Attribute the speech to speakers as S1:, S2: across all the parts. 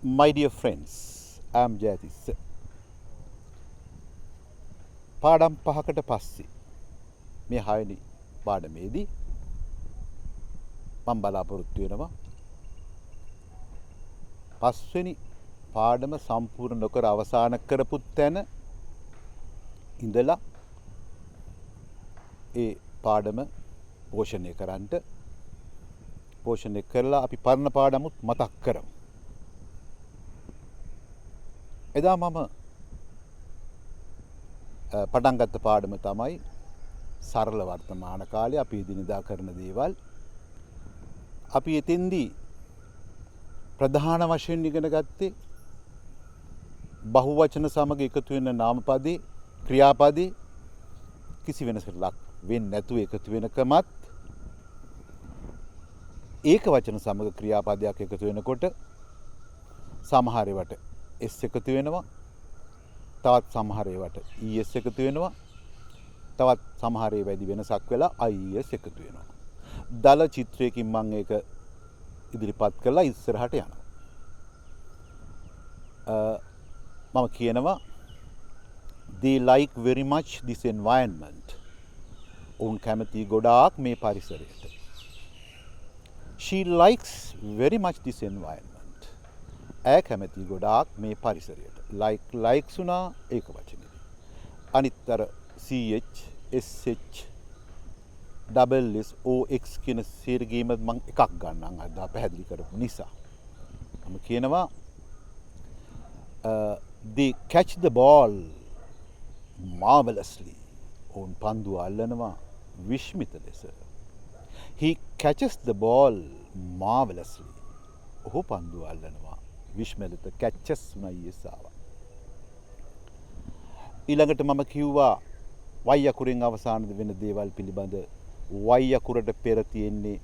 S1: My dear friends, I am Jayatissa. පාඩම් පහකට පස්සේ මේ 6 වෙනි පාඩමේදී මම බලාපොරොත්තු වෙනවා 5 වෙනි පාඩම සම්පූර්ණ නොකර අවසන් කරපු තැන ඉඳලා ඒ පාඩම පෝෂණය කරලා අපි පරණ පාඩමුත් මතක් කරමු. එදා මම පටන් ගත්ත පාඩම තමයි සරල වර්තමාන කාලේ අපි එදිනෙදා කරන දේවල්. අපි එතෙන්දී ප්‍රධාන වශයෙන් ඉගෙන ගත්තේ බහුවචන සමග එකතු වෙන නාමපදේ ක්‍රියාපදේ කිසි වෙනසකට ලක් වෙන්නේ නැතුව එකතු වෙනකමත් ඒක වචන සමග ක්‍රියාපදයක් එකතු වෙනකොට සමහර ඒවාට s එකතු වෙනවා, තවත් සමහර ඒවාට es එකතු වෙනවා, තවත් සමහර ඒවාදී වෙනසක් වෙලා ies එකතු වෙනවා. දල චිත්‍රයකින් මම ඒක ඉදිරිපත් කළා ඉස්සරහට යනවා. මම කියනවා they like very much this environment. උන් කැමති ගොඩාක් මේ පරිසරයට. She likes very much this environment. ඇය කැමති ගොඩාක් මේ පරිසරයට. likes උනා ඒක වචනේ. අනිත්තර ch sh double s ox කියන සීර්ගීම මම එකක් ගන්නම් අද පැහැදිලි කරපු නිසා. මම කියනවා they catch the ball marvelously. උන් පන්දුව අල්ලනවා විශ්මිත ලෙස. He catches the ball marvelously. ඔහු පන්දුව අල්ලනවා විශ්මිත catches නයිසාව. ඊළඟට මම කිව්වා y අකුරෙන් අවසාන වෙන දේවල් පිළිබඳ y අකුරට පෙර තියෙන්නේ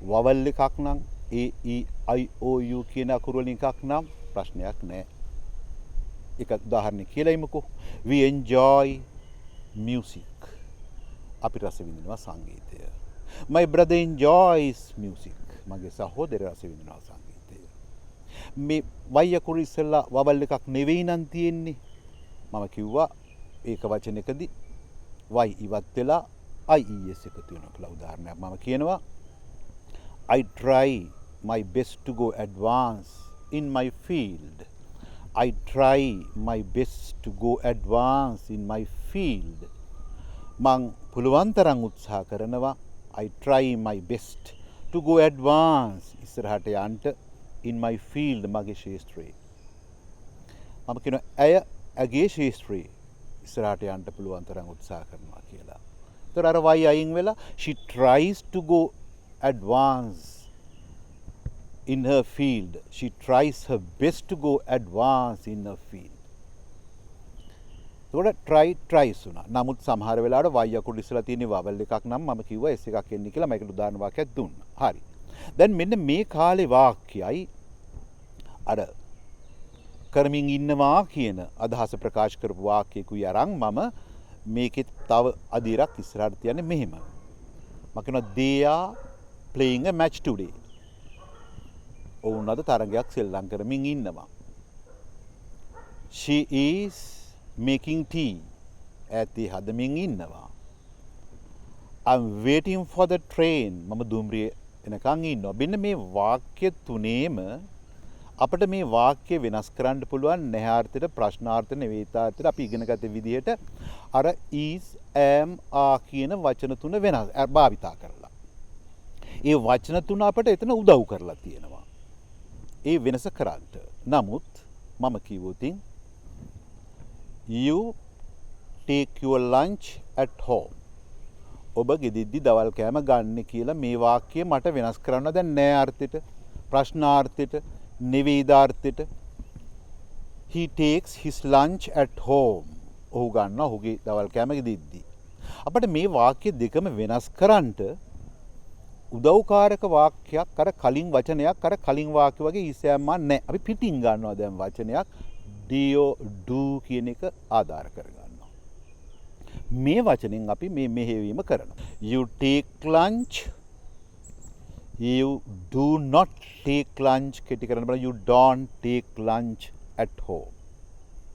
S1: vowel එකක් නම් a e i o u කියන අකුරු වලින් එකක් නම් ප්‍රශ්නයක් නැහැ. එක උදාහරණයක් කියලා ඉමුකෝ. We enjoy music. අපි රස විඳිනවා සංගීතය. My brother enjoys music. මගේ සහෝදරයා රස විඳිනවා සංගීතය. මේ y අකුරු ඉස්සෙල්ලා vowel එකක් නෙවෙයි නම් තියෙන්නේ. මම කිව්වා ඒක වචනයකදී y ඉවත් වෙලා ies එකතු වෙනවා කියලා උදාහරණයක් මම කියනවා I try my best to go advance in my field. I try my best to go advance in my field. මං පුළුවන් තරම් උත්සාහ කරනවා I try my best to go advance ඉස්සරහට යන්න in my field මගේ ශාස්ත්‍රයේ. මම කියනවා ඇගේ ශාස්ත්‍රයේ ඉස්සරහට යන්න පුළුවන් තරම් උත්සාහ කරනවා කියලා. ඒතර අර y අයින් වෙලා she tries to go advance in her field. She tries her best to go advance in her field. ඒකට tries උනා. නමුත් සමහර වෙලාවට y අකුරු ඉස්සලා තියෙන vowel එකක් නම් මම කිව්වා s එකක් එන්නේ කියලා මේකට උදාහරණ වාක්‍යයක් දුන්නා. හරි. දැන් මෙන්න මේ කාලේ වාක්‍යයයි අර කරමින් ඉන්නවා කියන අදහස ප්‍රකාශ කරපු වාක්‍යයකුයි අරන් මම මේකෙත් තව අදිරක් ඉස්සරහට තියන්නේ මෙහෙම. මම කියනවා they are playing a match today. ඔවුන් අද තරගයක් සෙල්ලම් කරමින් ඉන්නවා. She is making tea. ඇති හදමින් ඉන්නවා. I'm waiting for the train. මම දුම්රියේ එනකන් ඉන්නවා. මෙන්න මේ වාක්‍ය තුනේම අපිට මේ වාක්‍ය වෙනස් කරන්න පුළුවන් නැහාර්ථයට ප්‍රශ්නාර්ථ නෙවෙයිතාර්ථයට අපි ඉගෙන ගත විදිහට අර is am are කියන වචන තුන වෙනස් භාවිතා කරලා. ඒ වචන තුන අපිට එතන උදව් කරලා තියෙනවා. ඒ වෙනස කරන්න. නමුත් මම කිව්වොතින් you take your lunch at home. ඔබ ගෙදිද්දි දවල් කෑම ගන්න කියලා මේ වාක්‍යය මට වෙනස් කරන්න දැන් නෑ අර්ථයට ප්‍රශ්නාර්ථයට නෙවෙයිදාර්ථයට. He takes his lunch at home. ඔහු ගන්නවා ඔහුගේ දවල් කෑම ගෙදිද්දි. අපිට මේ වාක්‍ය දෙකම වෙනස් කරන්නට උදව්කාරක වාක්‍යයක් අර කලින් වචනයක් අර කලින් වාක්‍ය වගේ ඉස්සෑම්මා නැහැ. අපි පිටින් ගන්නවා දැන් වචනයක් do කියන එක ආධාර කරගන්නවා. මේ වචනෙන් අපි මේ මෙහෙවීම කරනවා. You take lunch. You do not take lunch කෙටි කරන්න බෑ. You don't take lunch at home.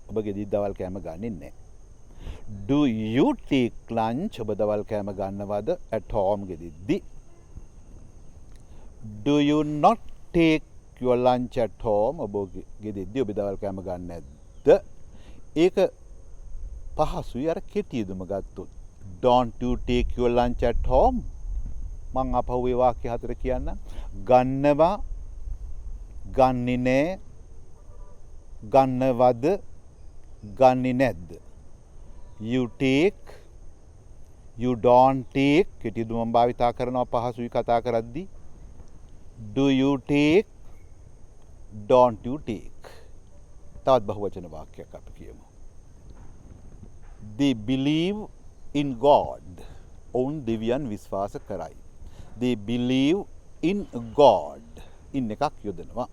S1: ඔබ ගෙදර දවල් කෑම ගන්නේ නැහැ. Do you take lunch? ඔබ දවල් කෑම ගන්නවද at home ගෙදරදී? Do you not take your lunch at home? ඔබ ගෙදරදී ඔබ දවල් කෑම ගන්න නැද්ද? ඒක පහසුයි අර කෙටි යෙදුම ගත්තොත්. Don't you take your lunch at home? මං අපහුව ඒ වාක්‍ය හතර කියන්නම්. ගන්නවා, ගන්නේ නෑ, ගන්නවද, ගන්නේ නැද්ද? You take, you don't take කෙටි යෙදුම භාවිතා කරනවා පහසුයි කතා කරද්දී. Do you take, don't you take? තවත් බහුවචන වාක්‍යයක් අපි කියමු. They believe in God. ඔවුන් දෙවියන් විශ්වාස කරයි. They believe in God. in එකක් යොදනවා.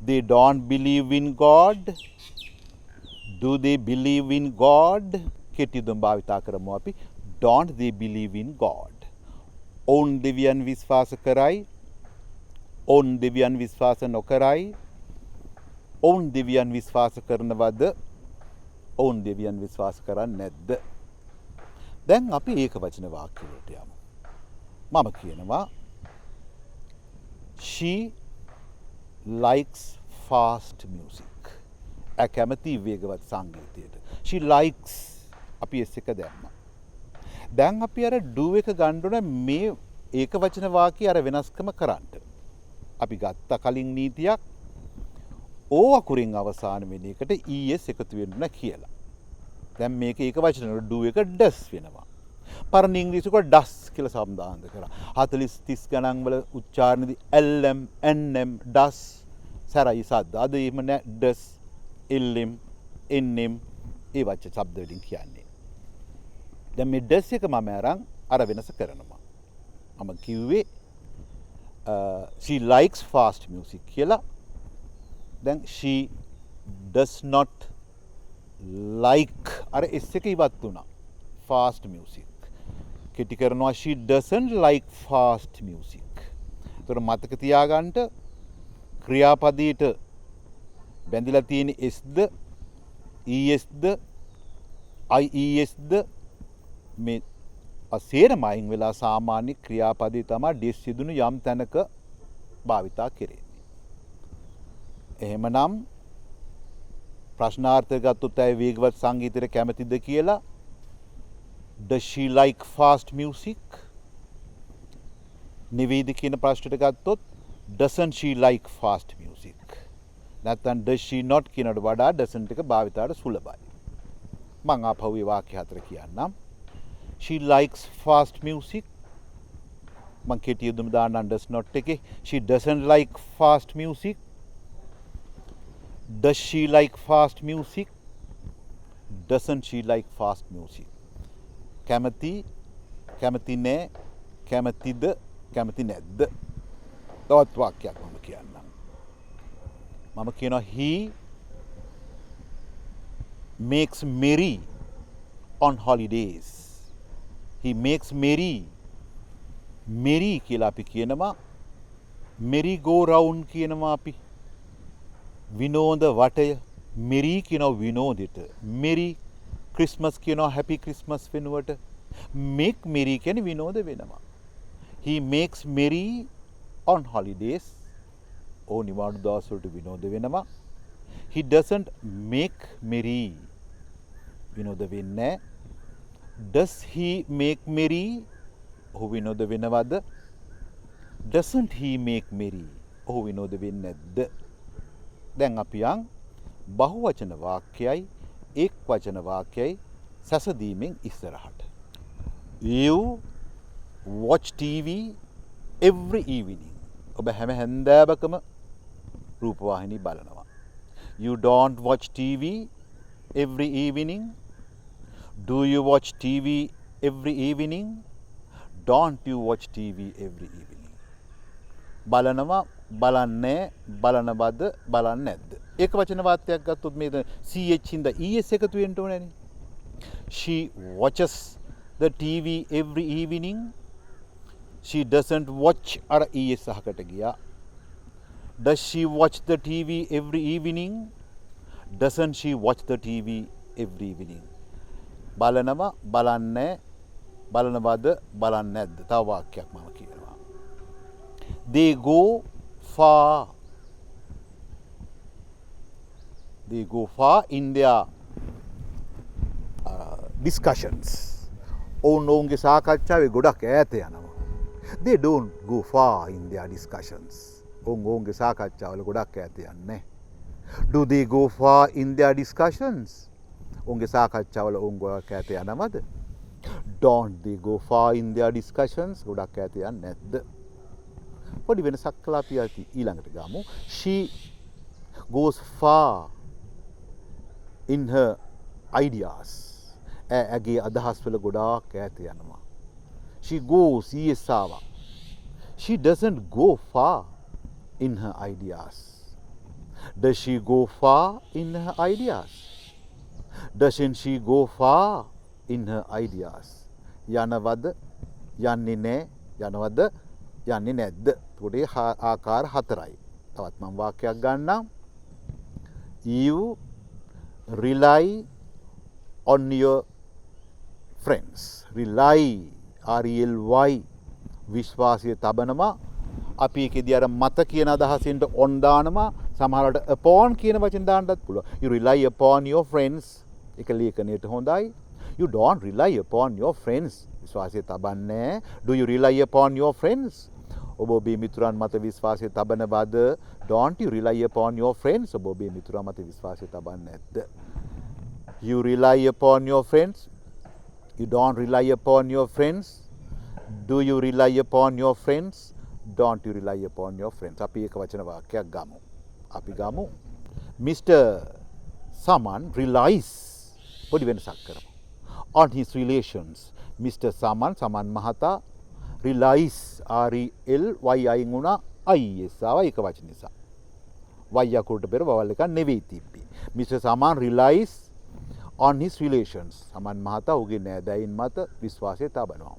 S1: They don't believe in God. Do they believe in God? කෙටි යෙදුම් භාවිතා කරමු අපි. Don't they believe in God? ඔවුන් දෙවියන් විශ්වාස කරයි. ඔවුන් දෙවියන් විශ්වාස නොකරයි. ඔවුන් දෙවියන් විශ්වාස කරනවද? ඔවුන් දෙවියන් විශ්වාස කරන්නේ නැද්ද? දැන් අපි ඒක වචන වාක්‍ය වලට යමු. මම කියනවා she likes fast music. කැමති වේගවත් සංගීතයට. She likes අපි S එක දැම්මා. දැන් අපි අර do එක ගන්න ඕන මේ ඒක වචන වාක්‍ය අර වෙනස්කම කරන්න. අපි ගත්ත කලින් නීතියක් O අකුරින් අවසාන වෙන එකට es එකතු වෙන්න කියලා. දැන් මේක ඒක වචන do එක does වෙනවා. පරණ ඉංග්‍රීසි කොට does කියලා සම්බන්ධ කරා. 40 30 ගණන් වල උච්චාරණයේදී lm nm does සරයි සද්ද. අද එහෙම නෑ does lm nm ඒ වචන શબ્ද වලින් කියන්නේ. දැන් මේ does එක මම අර වෙනස කරනවා. මම කිව්වේ she likes fast music කියලා. then she does not like අර S එක ඉවත් වුණා. fast music. කෙටි කරනවා she doesn't like fast music. ඒතර මතක තියාගන්න ක්‍රියාපදයට බැඳිලා තියෙන S ද es ද ies ද මේ අසේරම අයින් වෙලා සාමාන්‍ය ක්‍රියාපදේ තමයි ඩෙස් යෙදුණු යම් තැනක භාවිතා කෙරෙන්නේ. එහෙමනම් ප්‍රශ්නාර්ථ ගත්තොත් ඇයි වේගවත් සංගීතයට කැමතිද කියලා? Does she like fast music? නිවේද කියන ප්‍රශ්නට ගත්තොත් doesn't she like fast music? නැත්නම් does she not කියනට වඩා doesn't එක භාවිතාවට සුලභයි. මම ආපහු ඒ වාක්‍ය හතර කියන්නම්. She likes fast music. මං කෙටි යෙදුම් දාන්නම් does not එකේ. She doesn't like fast music. Does she like fast music? Doesn't she like fast music? කැමති, කැමති නෑ, කැමතිද, කැමති නැද්ද? තවත් වාක්‍යයක් මම කියන්නම්. මම කියනවා he makes merry on holidays. He makes merry. merry කියලා අපි කියනවා. merry go round කියනවා අපි. විනෝද වටය. merry කියනවා විනෝදෙට. merry Christmas කියනවා happy Christmas වෙනුවට. make merry කියන්නේ විනෝද වෙනවා. He makes merry on holidays. ඕ නිවාඩු දවස් වලට විනෝද වෙනවා. He doesn't make merry. විනෝද වෙන්නේ නැහැ. Does he make merry? ඔහු විනෝද වෙනවද? Doesn't he make merry? ඔහු විනෝද වෙන්නේ නැද්ද? දැන් අපි යන් බහුවචන වාක්‍යයි එක් වචන වාක්‍යයි සැසදීමෙන් ඉස්සරහට. You watch TV every evening. ඔබ හැම හැන්දෑවකම රූපවාහිනී බලනවා. You don't watch TV every evening. Do you watch TV every evening? Don't you watch TV every evening? බලනවා, බලන්නේ, බලනවද, බලන්නේ නැද්ද? එක වචන වාක්‍යයක් ගත්තොත් මේ CH ඉඳ ES එකතු වෙන්න ඕනේනේ. She watches the TV every evening. She doesn't watch අර ඊයේ සහකට ගියා. Does she watch the TV every evening? Doesn't she watch the TV every evening? බලනවා බලන්නේ බලනවද බලන්නේ නැද්ද? තව වාක්‍යයක් මම කියනවා. They go far. They go far in their discussions. ඔවුන්ගේ සාකච්ඡාවේ ගොඩක් ඈත යනවා. They don't go far in their discussions. ඔවුන්ගේ සාකච්ඡාවල ගොඩක් ඈත යන්නේ. Do they go far in their discussions? ඔවුන්ගේ සාකච්ඡාවල ඔවුන් ගොඩක් ඈත යනවද? Don't they go far in their discussions? ගොඩක් ඈත යන්නේ නැද්ද? පොඩි වෙනසක් කළා අපි ඊළඟට ගමු. She goes far in her ideas. ඇගේ අදහස් වල ගොඩාක් ඈත යනවා. She goes ඊයසාවා. She doesn't go far in her ideas. Does she go far in her ideas? Doesn't she go far in her ideas? යනවද යන්නේ නැහැ යනවද යන්නේ නැද්ද? ඒකට ආකාර හතරයි. තවත් මම වාක්‍යයක් ගන්නම්. You rely on your friends. Rely R-E-L-Y විශ්වාසය තබනවා. අපි ඒකෙදී අර මත කියන අදහසින්ට on දානවා. සමහරවිට upon කියන වචෙන් දාන්නත් පුළුවන්. You rely upon your friends. ඒක ලේඛනයට හොඳයි. You don't rely upon your friends. විශ්වාසය තබන්නේ. Do you rely upon your friends? ඔබ ඔබේ මිතුරන් මත විශ්වාසය තබනවද? Don't you rely upon your friends? ඔබ ඔබේ මිතුරන් මත විශ්වාසය තබන්නේ නැද්ද? You rely upon your friends? You don't rely upon your friends? Do you rely upon your friends? Don't you rely upon your friends? අපි එක වචන වාක්‍යයක් ගමු. අපි ගමු. Mr. Saman relies පොඩි වෙනසක් කරමු. On his relations. Mr. Saman මහතා relies R-E-L-Y අයින් වුණා I-S ආවා එක වචන නිසා. Y අකුරට පෙර vowel එකක් නෙවෙයි තිබ්බේ. Mr. Saman relies on his relations. සමන් මහතා ඔහුගේ නෑදෑයින් මත විශ්වාසය තබනවා.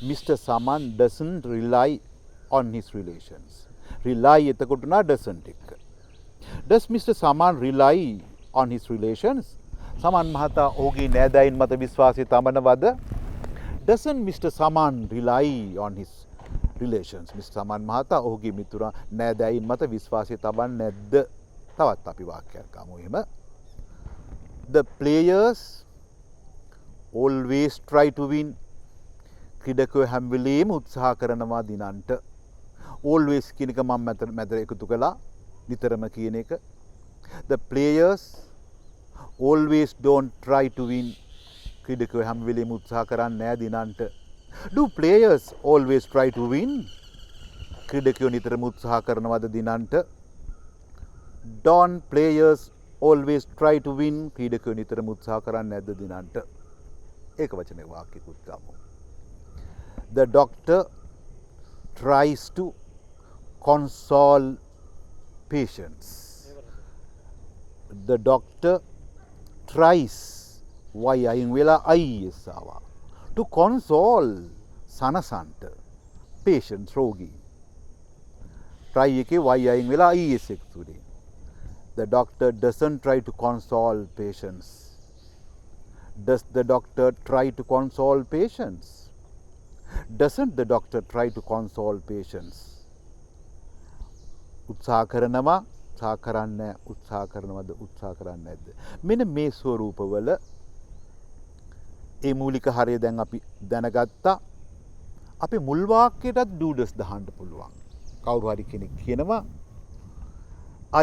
S1: Mr. Saman doesn't rely on his relations. Rely එතකොට නා doesn't එක. Does Mr. Saman rely on his relations? සමන් මහතා ඔහුගේ නෑදෑයින් මත විශ්වාසය තබනවද? Doesn't Mr. Saman rely on his relations? Mr. Saman මහතා ඔහුගේ මිතුරා නෑදෑයින් මත විශ්වාසය තබන්නේ නැද්ද? තවත් අපි වාක්‍යයක් ගමු එහෙම. The players always try to win. ක්‍රීඩකයෝ හැම වෙලේම උත්සාහ කරනවා දිනන්ට. always කියන එක මම මැද එකතු කළා නිතරම කියන එක. The players always don't try to win. ක්‍රීඩකයෝ හැම වෙලේම උත්සාහ කරන්නේ නැහැ දිනන්ට. Do players always try to win? ක්‍රීඩකයෝ නිතරම උත්සාහ කරනවද දිනන්ට? Don't players always try to win? ක්‍රීඩකයෝ නිතරම උත්සාහ කරන්නේ නැද්ද දිනන්ට? ඒක වචනේ වාක්‍යකුත් ගමු. The doctor tries to console patients. The doctor tries why අයින් වෙලා I-S ආවා. To console සනසන්ට patients රෝගී. try එකේ why අයින් වෙලා I-S එකතු වෙන්නේ. The doctor doesn't try to console patients. Does the doctor try to console patients? Doesn't the doctor try to console patients? උත්සාහ කරනවා උත්සාහ කරන්නේ උත්සාහ කරනවද උත්සාහ කරන්නේ නැද්ද? මෙන්න මේ ස්වරූපවල ඒ මූලික හරය දැන් අපි දැනගත්තා. අපි මුල් වාක්‍යයටත් do does දාන්න පුළුවන්. කවුරු හරි කෙනෙක් කියනවා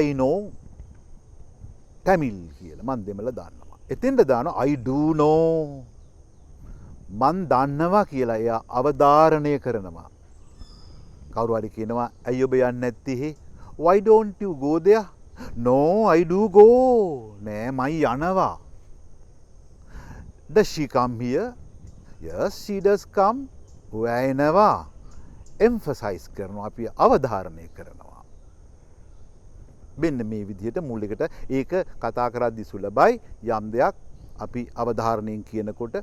S1: I know Tamil කියලා මන් දෙමළ දන්නවා. එතෙන්ට දානවා I do know. මන් දන්නවා කියලා එයා අවධාරණය කරනවා. කවුරු හරි කියනවා ඇයි ඔබ යන්නේ නැත්තේ? Why don't you go there? No, I do go. නෑ මයි යනවා. Does she come here? Yes, she does come. ඔයා එනවා. emphasize කරනවා අපි අවධාරණය කරනවා. මෙන්න මේ විදිහට මූලිකට ඒක කතා කරද්දී සුලභයි. යම් දෙයක් අපි අවධාරණයෙන් කියනකොට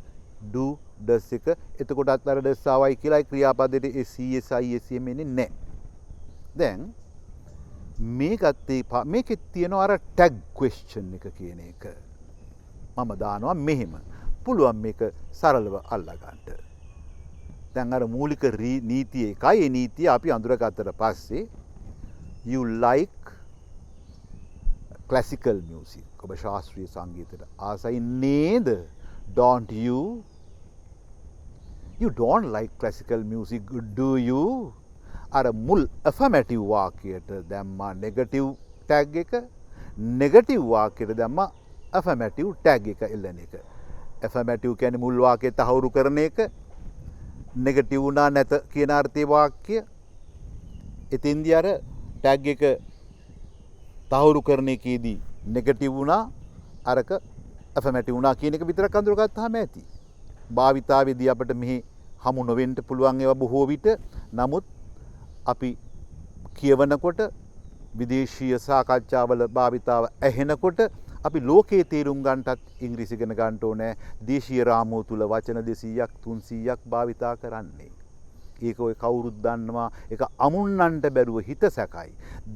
S1: do ඩස් එක එතකොටත් අර ඩස් ආවයි කියලා ක්‍රියාපදයට ඒ CSISM එන්නේ නැහැ. දැන් මේකෙත් තියෙනවා අර ටැග් ක්වෙස්චන් එක කියන එක. මම දානවා මෙහෙම. පුළුවන් මේක සරලව අල්ලගන්න. දැන් අර මූලික නීතිය එකයි. ඒ නීතිය අපි අඳුරගත්තට පස්සේ you like classical music. ඔබ ශාස්ත්‍රීය සංගීතයට ආසයි නේද? Don't you? You don't like classical music, do you? අර මුල් affirmative වාක්‍යයට දැම්මා negative tag එක. negative වාක්‍යයට දැම්මා affirmative tag එක එල්ලන එක. affirmative කියන්නේ මුල් වාක්‍යය තහවුරු කරන එක. negative වුණා නැත කියන අර්ථයේ වාක්‍ය. එතෙන්දී අර tag එක තහවුරු කරන එකේදී negative වුණා අරක affirmative වුණා කියන එක විතරක් අඳුරගත්තාම ඇති. භාවිතාවේදී අපිට මෙහි හමු නොවෙන්න පුළුවන් ඒවා බොහෝ විට. නමුත් අපි කියවනකොට විදේශීය සාකච්ඡාවල භාවිතාව ඇහෙනකොට අපි ලෝකයේ තේරුම් ගන්නටත් ඉංග්‍රීසි ඉගෙන ගන්න ඕනේ. දේශීය රාමුව තුල වචන 200ක් 300ක් භාවිතා කරන්නේ. ඒක ඔය කවුරුත් දන්නවා. ඒක අමුන්නන්ට බැරුව හිත සැකයි.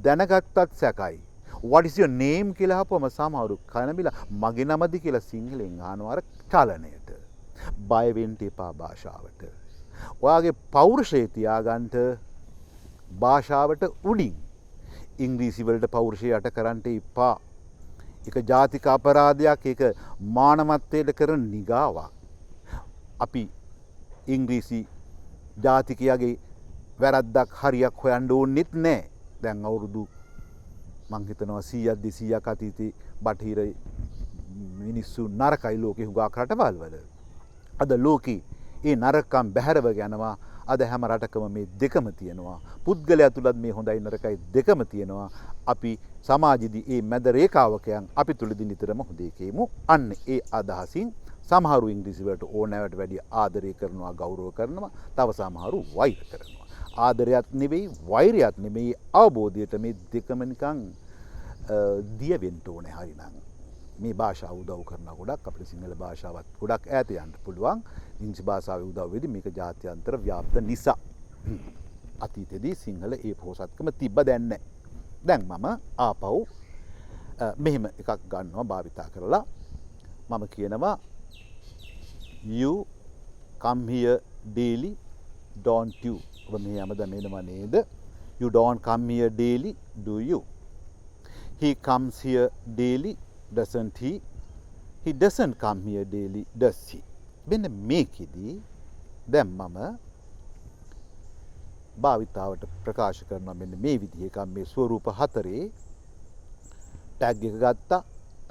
S1: දැනගත්තත් සැකයි. what is your name කියලා අහපුවම සමහරු කනබිලා මගේ නමද කියලා සිංහලෙන් අහනවා අර චලනයට. බය වෙන්න එපා භාෂාවට. ඔයාගේ පෞරුෂය තියාගන්න භාෂාවට උඩින්. ඉංග්‍රීසි වලට පෞරුෂය යට කරන්න එපා. ඒක ජාතික අපරාධයක්. ඒක මානවත්වයට කරන නිගාවක්. අපි ඉංග්‍රීසි ජාතිකයාගේ වැරද්දක් හරියක් හොයන්න ඕනෙත් නැහැ. දැන් අවුරුදු මං හිතනවා 100ක් 200ක් අතීතේ බටහිර මිනිස්සු නරකයි ලෝකේ හුඟක් රටවල් වල. අද ලෝකේ ඒ නරකම් බැහැරව යනවා. අද හැම රටකම මේ දෙකම තියෙනවා. පුද්ගලයා තුලත් මේ හොඳයි නරකයි දෙකම තියෙනවා. අපි සමාජෙදී මේ මැද රේඛාවකයන් අපි තුලදී නිතරම හොඳේ කියමු. අන්න ඒ අදහසින් සමහරු ඉංග්‍රීසි වලට ඕනෑවට වැඩිය ආදරය කරනවා ගෞරව කරනවා. තව සමහරු වෛර කරනවා. ආදරයක් නෙවෙයි වෛරයක් නෙවෙයි අවබෝධයට මේ දෙකම නිකන් දිය වෙන්න ඕනේ හරිනම්. මේ භාෂාව උදව් කරන ගොඩක් අපිට සිංහල භාෂාවත් ගොඩක් ඈත යන්න පුළුවන්. ඉංග්‍රීසි භාෂාවේ උදව් වෙදි මේක ජාත්‍යන්තර ව්‍යාප්ත නිසා. අතීතයේදී සිංහල ඒ පොහොසත්කම තිබ්බ දැන් නැහැ. දැන් මම ආපහු මෙහෙම එකක් ගන්නවා භාවිතා කරලා මම කියනවා you come here daily don't you. ඔබ මේ හැමද මේනම නේද? You don't come here daily do you? He comes here daily doesn't he? He doesn't come here daily does he? මෙන්න මේකෙදී දැන් මම භාවිතාවට ප්‍රකාශ කරනවා මෙන්න මේ විදිහේ එකක්. මේ ස්වරූප හතරේ ටැග් එක ගත්තා.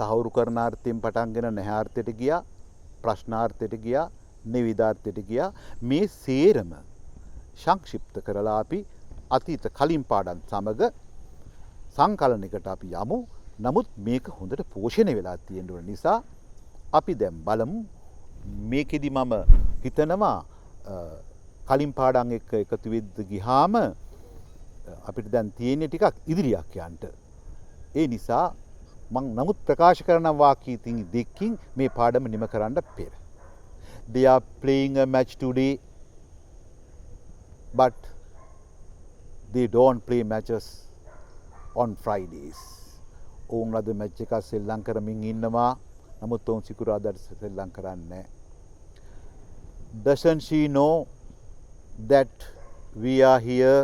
S1: තහවුරු කරන අර්ථයෙන් පටන්ගෙන නැහැාර්ථයට ගියා. ප්‍රශ්නාර්ථයට ගියා. නිවිදාර්ථයට ගියා. මේ සේරම සංක්ෂිප්ත කරලා අපි අතීත කලින් පාඩම් සමග සංකලනයකට අපි යමු. නමුත් මේක හොඳට පෝෂණය වෙලා තියෙන නිසා අපි දැන් බලමු. මේකෙදි මම හිතනවා කලින් පාඩම් එක්ක එකතු වෙද්ද ගියාම අපිට දැන් තියෙන්නේ ටිකක් ඉදිරියක් යන්න. ඒ නිසා මම නමුත් ප්‍රකාශ කරන වාක්‍ය දෙකකින් මේ පාඩම නිම කරන්න පෙර. They are playing a match today but they don't play matches on Fridays. ඔවුන් අද මැච් එකක් සෙල්ලම් කරමින් ඉන්නවා. නමුත් ඔවුන් සිකුරාදාට සෙල්ලම් කරන්නේ නැහැ. Doesn't she know that we are here?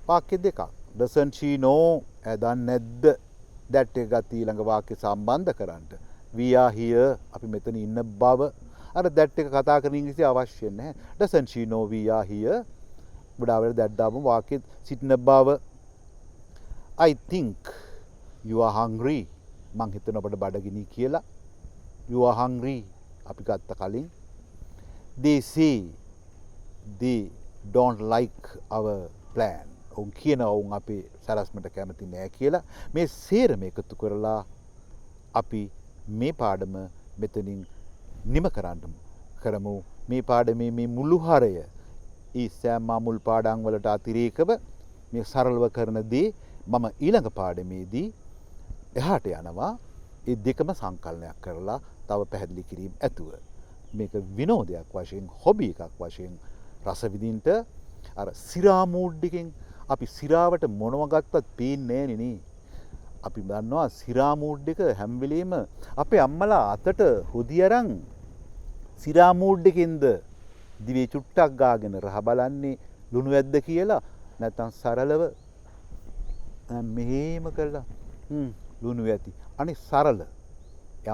S1: වාක්‍ය දෙකක්. Doesn't she know දන්නේ නැද්ද? that එක ගත්ත ඊළඟ වාක්‍ය සම්බන්ධ කරන්න. We are here අපි මෙතන ඉන්න බව. අර that එක කතා කරන ඉංග්‍රීසි අවශ්‍ය නැහැ. Doesn't she know we are here? බුඩාවල that දාපු වාක්‍ය සිටින බව. I think you are hungry. මං හිතන ඔබට බඩගිනි කියලා. You are hungry. අපි ගත්ත කලින්. They say they don't like our plan. ඔවුන් කියන ඔවුන් අපේ සැලැස්මට කැමති නෑ කියලා. මේ සේරම එකතු කරලා අපි මේ පාඩම මෙතනින් නිම කරමු. මේ පාඩමේ මේ මුළු හරය ඒ සෑම මුල් පාඩම් වලට අතිරේකව මේ සරලව කරන දේ මම ඊළඟ පාඩමේදී එහාට යනවා. ඒ දෙකම සංකලනයක් කරලා තව පැහැදිලි කිරීම ඇතුව මේක විනෝදයක් වශයෙන් හොබි එකක් වශයෙන් රස විඳින්න අර සිරා මූඩ් එකෙන් අපි සිරාවට මොනව ගත්තත් පේන්නේ නෑනේ නේ. අපි දන්නවා සිරා මූඩ් එක හැම වෙලෙම අපේ අම්මලා අතට හොදි අරන් සිරා මූඩ් එකෙන්ද දිවේ චුට්ටක් ගාගෙන රහ බලන්නේ ලුණු ඇද්ද කියලා නැත්නම් සරලව මෙහෙම කළා ලුණු ඇති අනේ සරල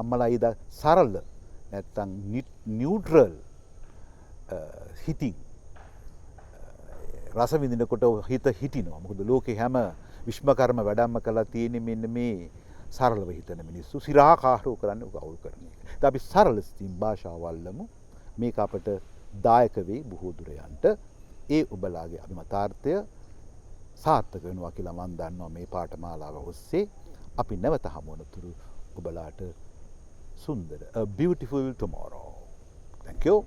S1: යම්මලා ඊද සරල නැත්නම් නියුට්‍රල් හිතින් රස විඳිනකොට හිත හිටිනවා. මොකද ලෝකේ හැම විශ්මකර්ම වැඩම කළා තියෙන්නේ මෙන්න මේ සරලව හිතන මිනිස්සු සිරාකාරෝ කරන්නේ උගවුල් කරන එක. ඉතින් අපි සරල ස්ටීම් භාෂාවල්ලමු මේක අපට දායක වෙයි බොහෝ දුර යන්න. ඒ ඔබලාගේ අභිමතාර්ථය සාර්ථක වෙනවා කියලා මම දන්නවා මේ පාඨමාලාව ඔස්සේ. අපි නැවත හමු වනතුරු ඔබලාට සුන්දර a beautiful tomorrow. Thank you.